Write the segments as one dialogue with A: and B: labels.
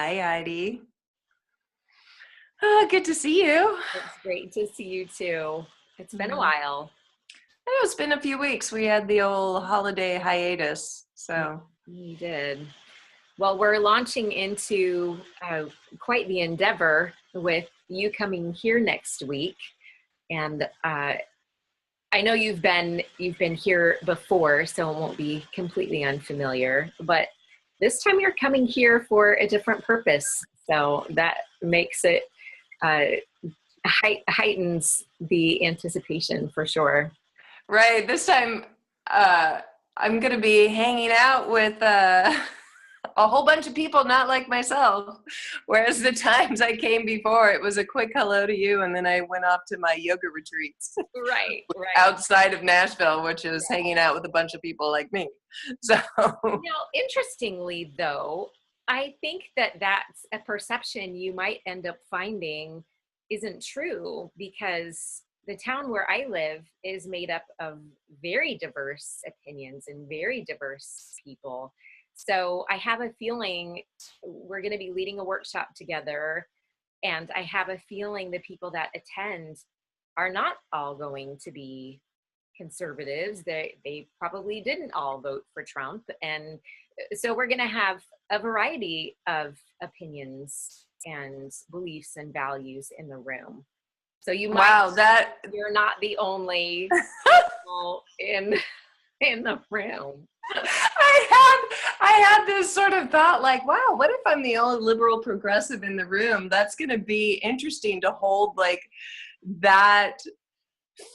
A: Hi, Heidi. Good to see you.
B: It's great to see you too. It's been a
A: Yeah.
B: while.
A: I know it's been a few weeks. We had the old holiday hiatus.
B: Yeah,
A: So,
B: you did. Well, we're launching into quite the endeavor with you coming here next week, and I know you've been here before, so it won't be completely unfamiliar. But this time you're coming here for a different purpose, so that makes it uh, heightens the anticipation for sure.
A: right, this time uh, I'm going to be hanging out with a whole bunch of people not like myself. Whereas the times I came before, it was a quick hello to you, and then I went off to my yoga retreats
B: Right, right.
A: outside of Nashville, which is hanging out with a bunch of people like me. So,
B: Now, interestingly, though, I think that that's a perception you might end up finding isn't true because the town where I live is made up of very diverse opinions and very diverse people. So I have a feeling we're going to be leading a workshop together, and I have a feeling the people that attend are not all going to be conservatives. They probably didn't all vote for Trump, and so we're going to have a variety of opinions and beliefs and values in the room. So
A: wow, that
B: you're not the only liberal in the room.
A: I had this sort of thought like, wow, what if I'm the only liberal progressive in the room? That's going to be interesting to hold like that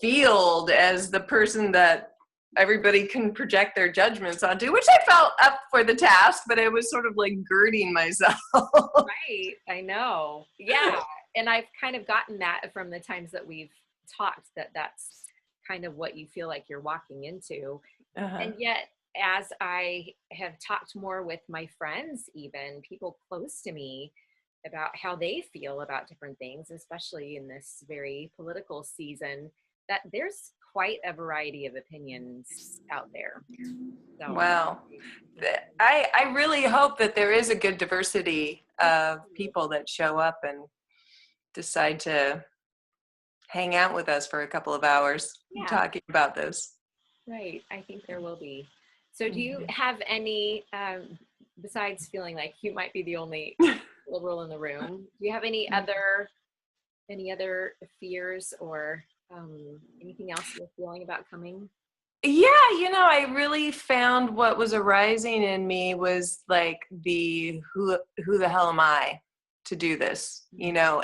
A: field as the person that everybody can project their judgments onto, which I felt up for the task, but I was sort of like girding myself.
B: Right, I know. Yeah, and I've kind of gotten that from the times that we've talked, that that's kind of what you feel like you're walking into.
A: Uh-huh.
B: And yet, as I have talked more with my friends, even people close to me, about how they feel about different things, especially in this very political season, that there's quite a variety of opinions out there. So,
A: Wow. I really hope that there is a good diversity of people that show up and decide to hang out with us for a couple of hours
B: yeah,
A: talking about this.
B: right. I think there will be. So, do you
A: Mhm.
B: have any, besides feeling like you might be the only liberal in the room, do you have any other fears or anything else you're feeling about coming?
A: Yeah, I really found what was arising in me was like the who the hell am I to do this,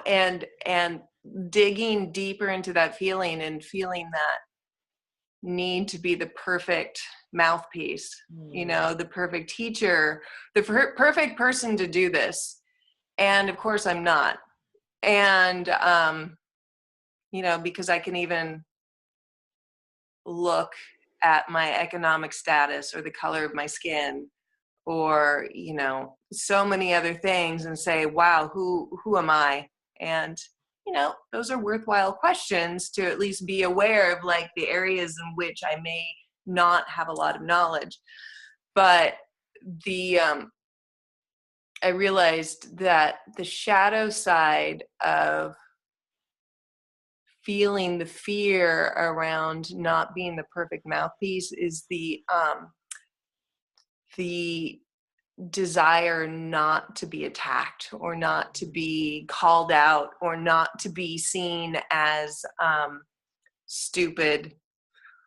A: and digging deeper into that feeling and feeling that need to be the perfect mouthpiece,
B: Mm.
A: the perfect teacher, the perfect person to do this. And of course I'm not. And because I can even look at my economic status or the color of my skin or so many other things and say, wow, who am I? And those are worthwhile questions to at least be aware of, like the areas in which I may not have a lot of knowledge. But the I realized that the shadow side of feeling the fear around not being the perfect mouthpiece is the desire not to be attacked or not to be called out or not to be seen as stupid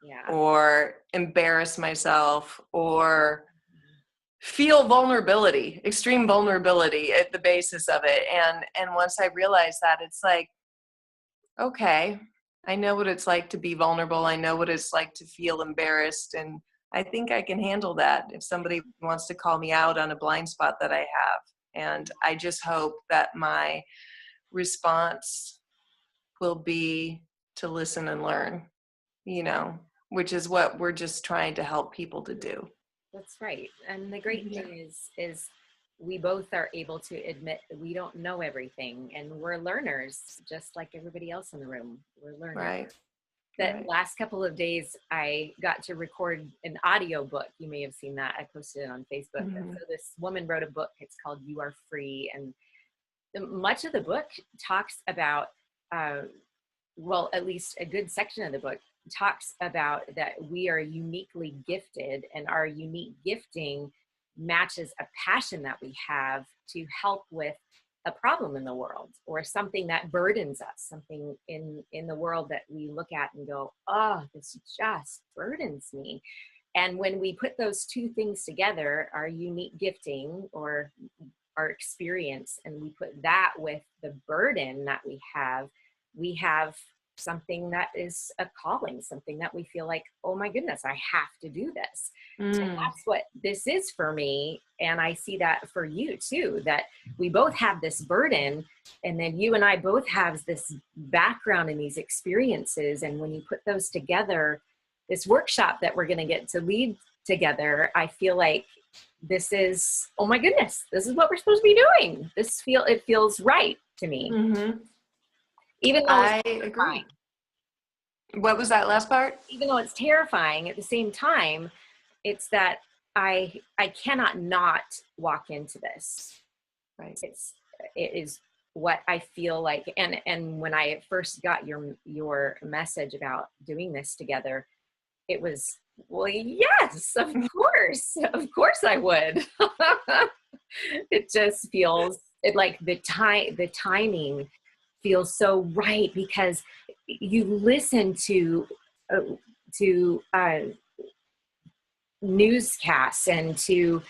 B: Yeah.
A: or embarrass myself or feel vulnerability, extreme vulnerability at the basis of it. And once I realized that, it's like, okay, I know what it's like to be vulnerable. I know what it's like to feel embarrassed. And I think I can handle that if somebody wants to call me out on a blind spot that I have. And I just hope that my response will be to listen and learn, which is what we're just trying to help people to do.
B: That's right. And the great
A: Yeah.
B: thing is we both are able to admit that we don't know everything, and we're learners just like everybody else in the room. We're learners.
A: Right.
B: that
A: Right.
B: last couple of days, I got to record an audio book. You may have seen that. I posted it on Facebook.
A: Mm-hmm.
B: So this woman wrote a book. It's called You Are Free. And much of the book talks about, well, at least a good section of the book talks about that we are uniquely gifted, and our unique gifting matches a passion that we have to help with a problem in the world, or something that burdens us, something in the world that we look at and go, oh, this just burdens me. And when we put those two things together, our unique gifting or our experience, and we put that with the burden that we have something that is a calling, something that we feel like, oh my goodness, I have to do this. And that's what this is for me. And I see that for you too, that we both have this burden, and then you and I both have this background in these experiences. And when you put those together, this workshop that we're going to get to lead together, I feel like this is, oh my goodness, this is what we're supposed to be doing. It feels right to me.
A: Mm-hmm.
B: Even though
A: I agree. What was that last part?
B: Even though it's terrifying, at the same time, it's that I cannot not walk into this.
A: Right.
B: It is what I feel like. And when I first got your message about doing this together, it was, well, yes, of course I would. It just feels like the timing feels so right, because you listen to newscasts and to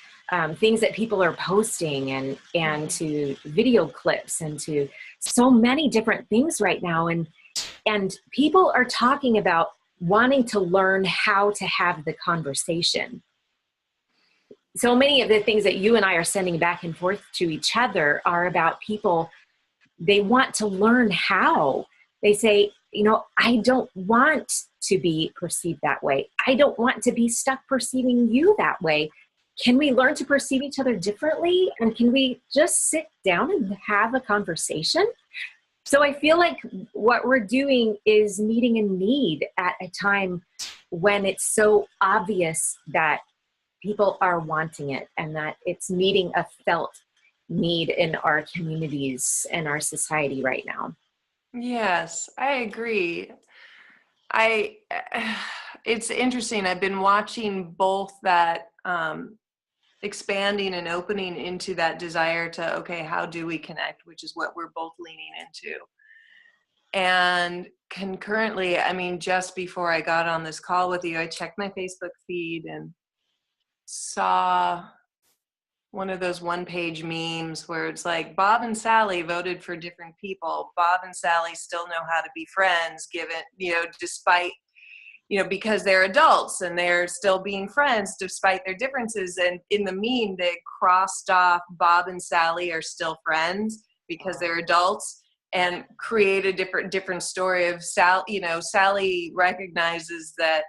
B: things that people are posting, and to video clips, and to so many different things right now. And people are talking about wanting to learn how to have the conversation. So many of the things that you and I are sending back and forth to each other are about people. They want to learn how. They say, I don't want to be perceived that way. I don't want to be stuck perceiving you that way. Can we learn to perceive each other differently? And can we just sit down and have a conversation? So I feel like what we're doing is meeting a need at a time when it's so obvious that people are wanting it, and that it's meeting a felt need in our communities and our society right now.
A: Yes, I agree. It's interesting. I've been watching both that expanding and opening into that desire to, okay, how do we connect, which is what we're both leaning into. And concurrently, I mean, just before I got on this call with you, I checked my Facebook feed and saw one of those one-page memes where it's like, Bob and Sally voted for different people. Bob and Sally still know how to be friends, given, despite, because they're adults and they're still being friends despite their differences. And in the meme, they crossed off Bob and Sally are still friends because they're adults, and create a different story of Sally recognizes that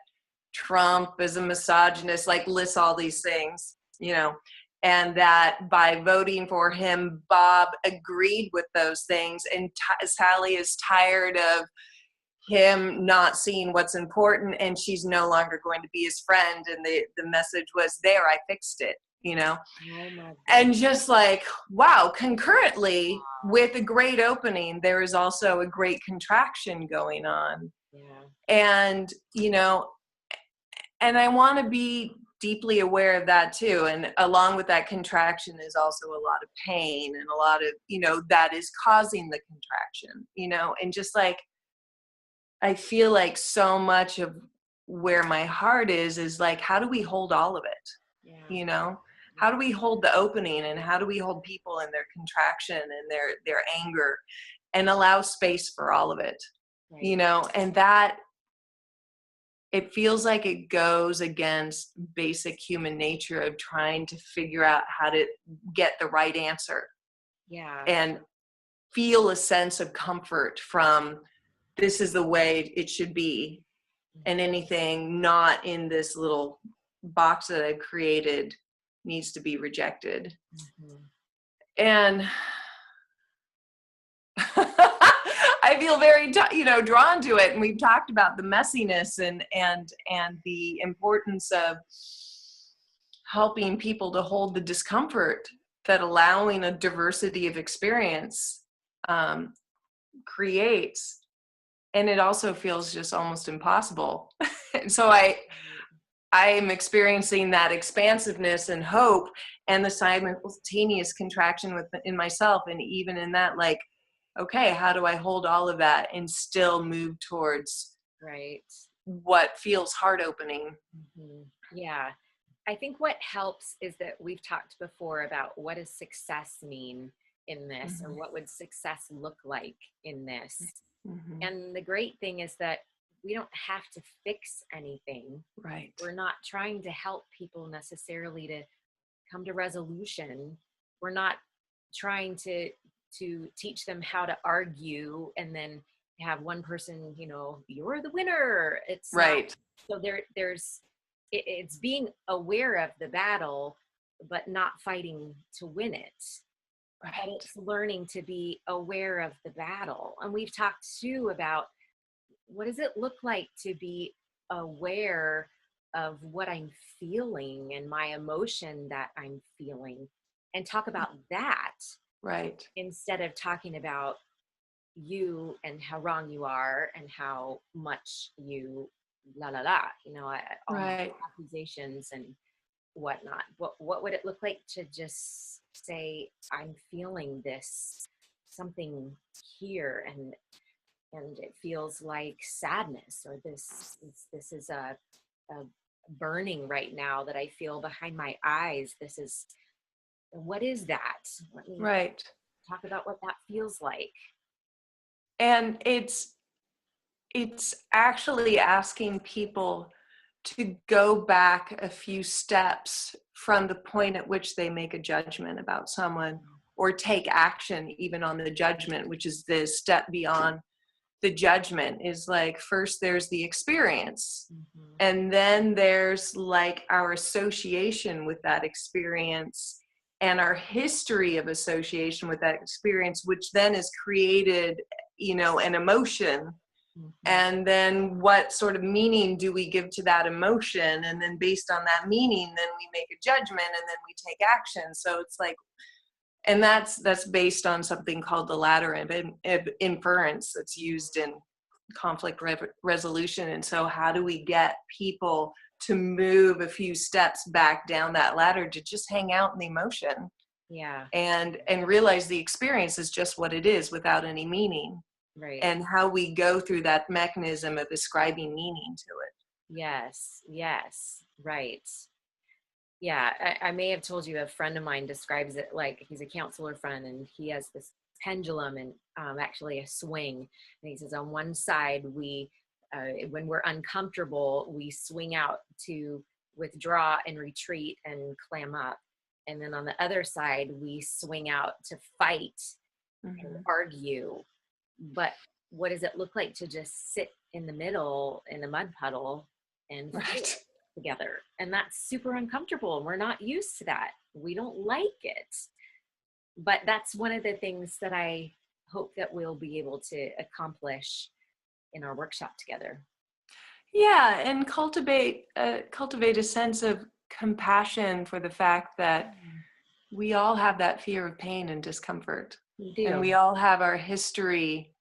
A: Trump is a misogynist, like lists all these things, and that by voting for him, Bob agreed with those things. And Sally is tired of him not seeing what's important, and she's no longer going to be his friend. And the message was, there, I fixed it,
B: Oh my God.
A: And just like, wow, concurrently with a great opening, there is also a great contraction going on.
B: Yeah.
A: And, and I want to be deeply aware of that too. And along with that contraction is also a lot of pain, and a lot of, that is causing the contraction, and just like, I feel like so much of where my heart is like, how do we hold all of it?
B: Yeah.
A: How do we hold the opening, and how do we hold people in their contraction and their anger, and allow space for all of it?
B: Right.
A: And that, it feels like it goes against basic human nature of trying to figure out how to get the right answer.
B: Yeah.
A: And feel a sense of comfort from, this is the way it should be. And anything not in this little box that I've created needs to be rejected. Mm-hmm. And I I feel very, drawn to it. And we've talked about the messiness and the importance of helping people to hold the discomfort that allowing a diversity of experience creates. And it also feels just almost impossible. And so I am experiencing that expansiveness and hope and the simultaneous contraction within myself. And even in that, like, okay, how do I hold all of that and still move towards what feels heart opening?
B: Mm-hmm. Yeah. I think what helps is that we've talked before about what does success mean in this, or what would success look like in this. Mm-hmm. And the great thing is that we don't have to fix anything.
A: Right.
B: We're not trying to help people necessarily to come to resolution. We're not trying to teach them how to argue and then have one person, you're the winner. It's
A: right.
B: So it's being aware of the battle, but not fighting to win it.
A: Right.
B: But it's learning to be aware of the battle. And we've talked too about what does it look like to be aware of what I'm feeling and my emotion that I'm feeling, and talk about that.
A: Right.
B: Instead of talking about you and how wrong you are and how much you
A: right.
B: accusations and whatnot. What would it look like to just say, I'm feeling this, something here, and it feels like sadness, or this is a burning right now that I feel behind my eyes. What is that?
A: Right.
B: Talk about what that feels like.
A: And it's actually asking people to go back a few steps from the point at which they make a judgment about someone or take action even on the judgment, which is the step beyond the judgment. Is like, first there's the experience, and then there's like our association with that experience and our history of association with that experience, which then is created, an emotion. And then what sort of meaning do we give to that emotion? And then based on that meaning, then we make a judgment, and then we take action. So it's like, and that's based on something called the ladder of inference that's used in conflict resolution. And so how do we get people to move a few steps back down that ladder to just hang out in the emotion?
B: Yeah.
A: And realize the experience is just what it is without any meaning.
B: Right.
A: And how we go through that mechanism of ascribing meaning to it.
B: Yes. Right. Yeah. I may have told you, a friend of mine describes it like, he's a counselor friend, and he has this pendulum and actually a swing. And he says on one side, we, when we're uncomfortable, we swing out to withdraw and retreat and clam up. And then on the other side, we swing out to fight and argue. But what does it look like to just sit in the middle in the mud puddle and fight together? And that's super uncomfortable. We're not used to that. We don't like it. But that's one of the things that I hope that we'll be able to accomplish in our workshop together.
A: Yeah, and cultivate a sense of compassion for the fact that we all have that fear of pain and discomfort.
B: We do.
A: And we all have our history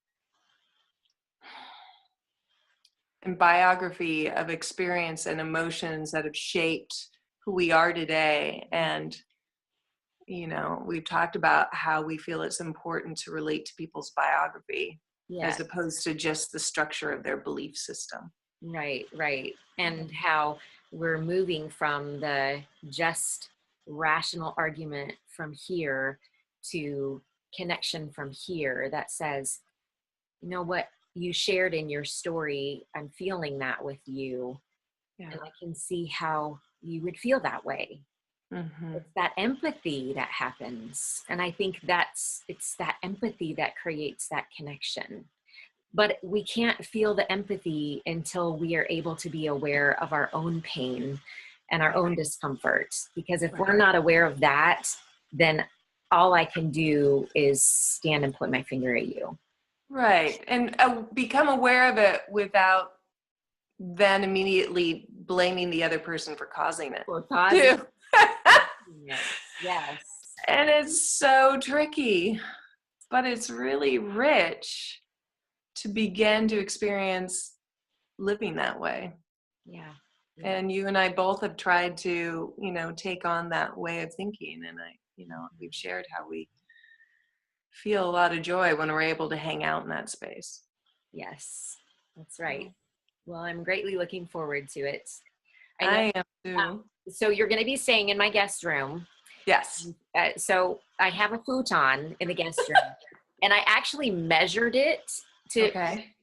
A: and biography of experience and emotions that have shaped who we are today. And, we've talked about how we feel it's important to relate to people's biography as opposed to just the structure of their belief system.
B: Right. And how we're moving from the just rational argument from here to connection from here that says, what you shared in your story, I'm feeling that with you. Yeah. And I can see how you would feel that way. It's that empathy that happens. And I think it's that empathy that creates that connection. But we can't feel the empathy until we are able to be aware of our own pain and our own discomfort. Because if we're not aware of that, then all I can do is stand and point my finger at you.
A: Right. And become aware of it without then immediately blaming the other person for causing it.
B: For causing
A: Too.
B: it. Yes.
A: And it's so tricky, but it's really rich to begin to experience living that way.
B: Yeah.
A: And you and I both have tried to, take on that way of thinking. And we've shared how we feel a lot of joy when we're able to hang out in that space.
B: Yes, that's right. Well, I'm greatly looking forward to it.
A: I am too.
B: So you're going to be staying in my guest room.
A: Yes.
B: So I have a futon in the guest room, and I actually measured it to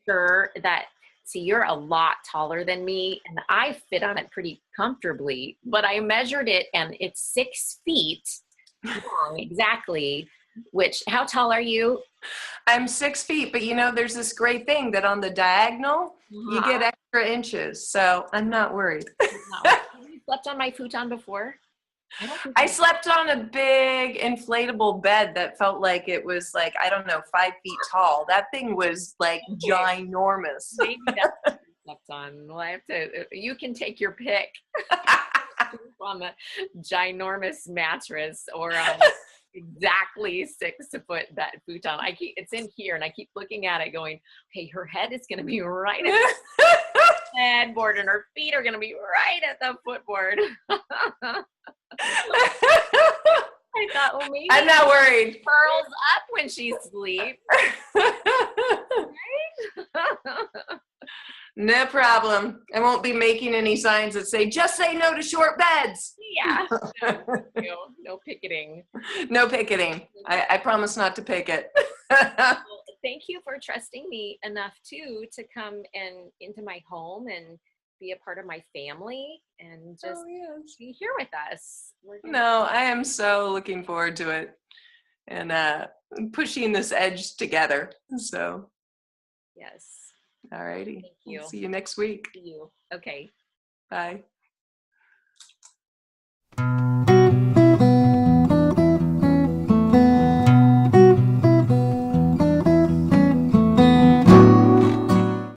B: ensure that. See, you're a lot taller than me, and I fit on it pretty comfortably. But I measured it, and it's 6 feet long exactly. Which, how tall are you?
A: I'm 6 feet, but there's this great thing that on the diagonal, you get extra inches. So I'm not worried.
B: Have you slept on my futon before?
A: I slept on a big inflatable bed that felt like it was like, I don't know, 5 feet tall. That thing was like ginormous.
B: Maybe that's what you slept on. Well, I have to, you can take your pick on the ginormous mattress or on exactly 6 foot that futon. It's in here and I keep looking at it going, okay, her head is going to be right at the headboard and her feet are going to be right at the footboard. I thought, well, maybe
A: I'm not worried.
B: Curls up when she sleeps.
A: No problem. I won't be making any signs that say, just say no to short beds.
B: Yeah. No picketing.
A: No picketing. I promise not to picket.
B: Well, thank you for trusting me enough too to come into my home and be a part of my family and just be here with us.
A: No, I am so looking forward to it and pushing this edge together. So
B: yes.
A: All righty.
B: Thank you.
A: We'll see you next week.
B: See you. Okay.
A: Bye.